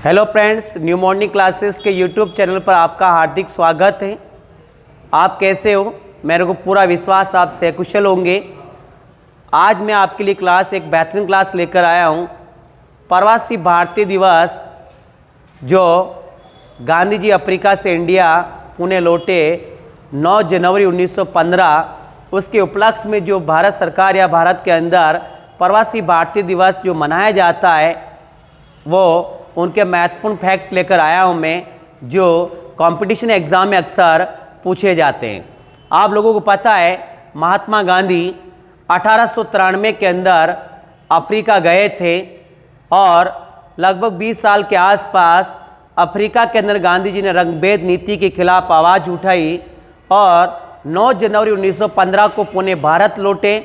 Hello friends, new morning classes के YouTube channel पर आपका हार्दिक स्वागत है। आप कैसे हो? मेरे को पूरा विश्वास आप सकुशल होंगे। आज मैं आपके लिए एक बेहतरीन क्लास लेकर आया हूँ। प्रवासी भारतीय दिवस जो गांधी जी अफ्रीका से इंडिया पुणे लौटे 9 जनवरी 1915, उसके उपलक्ष्य में जो भारत सरकार या भारत के अंदर प्रवासी भारतीय दिवस जो मनाया जाता है, वो उनके महत्वपूर्ण फैक्ट लेकर आया हूँ मैं, जो कंपटीशन एग्ज़ाम में अक्सर पूछे जाते हैं। आप लोगों को पता है, महात्मा गांधी 1893 के अंदर अफ्रीका गए थे और लगभग 20 साल के आसपास अफ्रीका के अंदर गांधी जी ने रंगभेद नीति के खिलाफ आवाज़ उठाई और 9 जनवरी 1915 को पुणे भारत लौटे।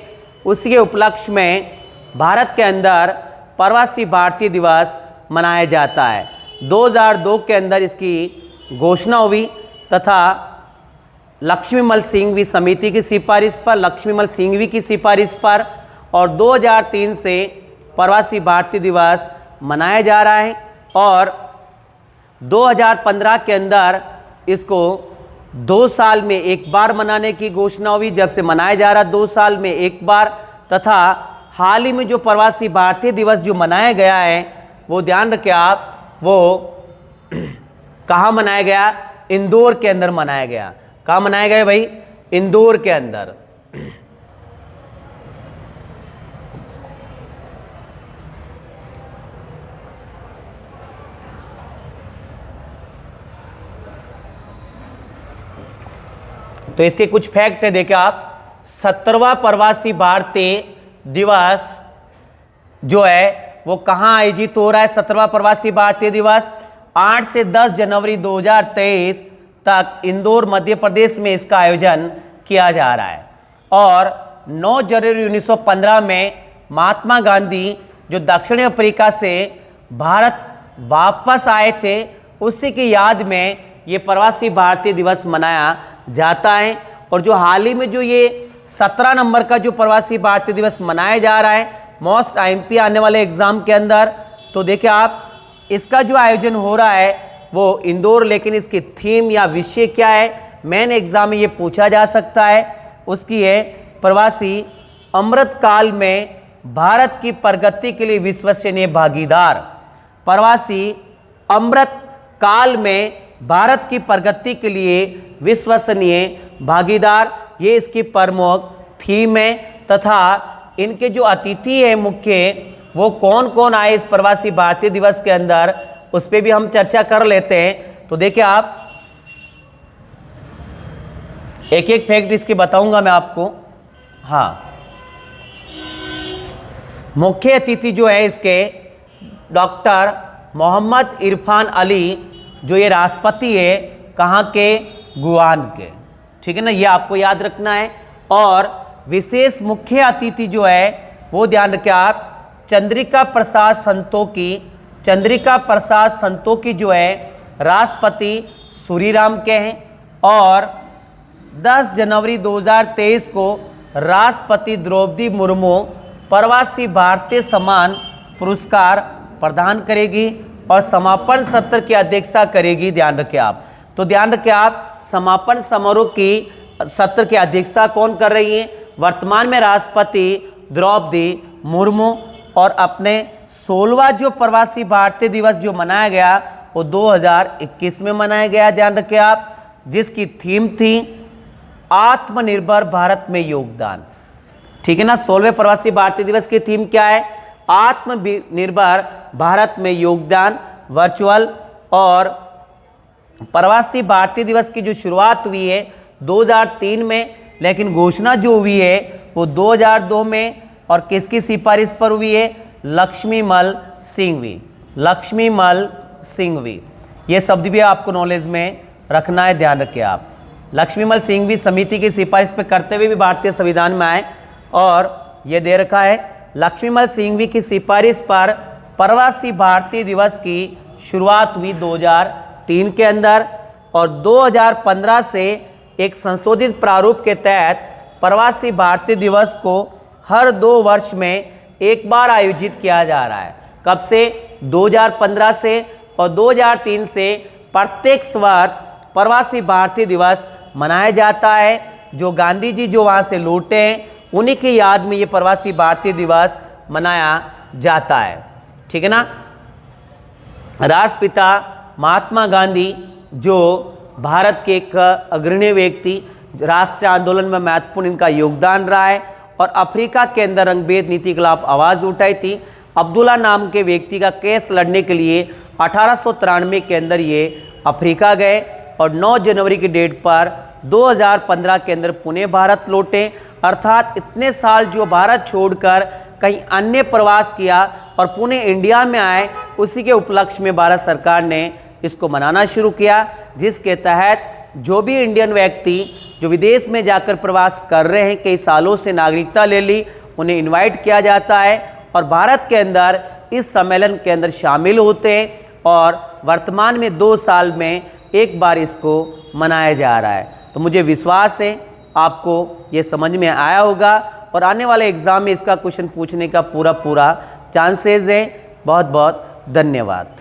उसी के उपलक्ष्य में भारत के अंदर प्रवासी भारतीय दिवस मनाया जाता है। 2002 के अंदर इसकी घोषणा हुई तथा लक्ष्मीमल सिंघवी समिति की सिफारिश पर, लक्ष्मीमल सिंघवी की सिफारिश पर, और 2003 से प्रवासी भारतीय दिवस मनाया जा रहा है। और 2015 के अंदर इसको 2 साल में एक बार मनाने की घोषणा हुई, जब से मनाया जा रहा 2 साल में एक बार। तथा हाल ही में जो प्रवासी भारतीय दिवस जो मनाया गया है, वो ध्यान रखें आप, वो कहाँ मनाया गया? इंदौर के अंदर मनाया गया। कहाँ मनाया गया भाई? इंदौर के अंदर। तो इसके कुछ फैक्ट है, देखिए आप। 17वां प्रवासी भारतीय दिवस जो है वो कहाँ आयोजित हो रहा है? 17वां प्रवासी भारतीय दिवस 8 से 10 जनवरी 2023 तक इंदौर मध्य प्रदेश में इसका आयोजन किया जा रहा है। और 9 जनवरी 1915 में महात्मा गांधी जो दक्षिण अफ्रीका से भारत वापस आए थे, उसी की याद में ये प्रवासी भारतीय दिवस मनाया जाता है। और जो हाल ही में जो ये 17 नंबर का जो प्रवासी भारतीय दिवस मनाया जा रहा है मोस्ट आईएमपी आने वाले एग्जाम के अंदर, तो देखिए आप, इसका जो आयोजन हो रहा है वो इंदौर, लेकिन इसकी थीम या विषय क्या है, मेन एग्जाम में ये पूछा जा सकता है। उसकी है प्रवासी अमृत काल में भारत की प्रगति के लिए विश्वसनीय भागीदार। प्रवासी अमृत काल में भारत की प्रगति के लिए विश्वसनीय भागीदार, ये इसकी प्रमुख थीम है। तथा इनके जो अतिथि हैं मुख्य, वो कौन कौन आए इस प्रवासी भारतीय दिवस के अंदर, उस पर भी हम चर्चा कर लेते हैं। तो देखिए आप, एक एक फैक्ट इसके बताऊंगा मैं आपको। हाँ, मुख्य अतिथि जो है इसके डॉक्टर मोहम्मद इरफान अली, जो ये राष्ट्रपति है कहाँ के? गुआन के। ठीक है ना, ये आपको याद रखना है। और विशेष मुख्य अतिथि जो है वो ध्यान रखें आप, चंद्रिका प्रसाद संतोखी। चंद्रिका प्रसाद संतोखी जो है राष्ट्रपति सूरीनाम के हैं। और 10 जनवरी 2023 को राष्ट्रपति द्रौपदी मुर्मू प्रवासी भारतीय सम्मान पुरस्कार प्रदान करेगी और समापन सत्र की अध्यक्षता करेगी। ध्यान रखें आप। तो ध्यान रखें आप, समापन समारोह की सत्र की अध्यक्षता कौन कर रही है? वर्तमान में राष्ट्रपति द्रौपदी मुर्मू। और अपने 16वां जो प्रवासी भारतीय दिवस जो मनाया गया वो 2021 में मनाया गया। ध्यान रखें आप, जिसकी थीम थी आत्मनिर्भर भारत में योगदान। ठीक है ना, 16वें प्रवासी भारतीय दिवस की थीम क्या है? आत्मनिर्भर भारत में योगदान, वर्चुअल। और प्रवासी भारतीय दिवस की जो शुरुआत हुई है 2003 में, लेकिन घोषणा जो हुई है वो 2002 में। और किसकी सिफारिश पर हुई है? लक्ष्मीमल सिंघवी। लक्ष्मीमल सिंघवी, ये शब्द भी आपको नॉलेज में रखना है, ध्यान रखें आप। लक्ष्मीमल सिंघवी समिति की सिफारिश पर करते हुए भी भारतीय संविधान में आए। और ये दे रखा है, लक्ष्मीमल सिंघवी की सिफारिश पर प्रवासी भारतीय दिवस की शुरुआत हुई 2003 के अंदर। और 2015 से एक संशोधित प्रारूप के तहत प्रवासी भारतीय दिवस को हर 2 वर्ष में एक बार आयोजित किया जा रहा है। कब से? 2015 से। और 2003 से प्रत्येक वर्ष प्रवासी भारतीय दिवस मनाया जाता है। जो गांधी जी जो वहाँ से लौटे उन्हीं की याद में ये प्रवासी भारतीय दिवस मनाया जाता है। ठीक है ना। राष्ट्रपिता महात्मा गांधी जो भारत के एक अग्रणी व्यक्ति, राष्ट्रीय आंदोलन में महत्वपूर्ण इनका योगदान रहा है और अफ्रीका के अंदर रंगभेद नीति के खिलाफ आवाज़ उठाई थी। अब्दुल्ला नाम के व्यक्ति का केस लड़ने के लिए 1893 के अंदर ये अफ्रीका गए और 9 जनवरी की डेट पर 2015 के अंदर पुणे भारत लौटे। अर्थात इतने साल जो भारत छोड़कर कहीं अन्य प्रवास किया और पुणे इंडिया में आए, उसी के उपलक्ष्य में भारत सरकार ने इसको मनाना शुरू किया, जिसके तहत जो भी इंडियन व्यक्ति जो विदेश में जाकर प्रवास कर रहे हैं, कई सालों से नागरिकता ले ली, उन्हें इनवाइट किया जाता है और भारत के अंदर इस सम्मेलन के अंदर शामिल होते हैं और वर्तमान में 2 साल में एक बार इसको मनाया जा रहा है। तो मुझे विश्वास है आपको ये समझ में आया होगा और आने वाले एग्ज़ाम में इसका क्वेश्चन पूछने का पूरा चांसेस है। बहुत बहुत धन्यवाद।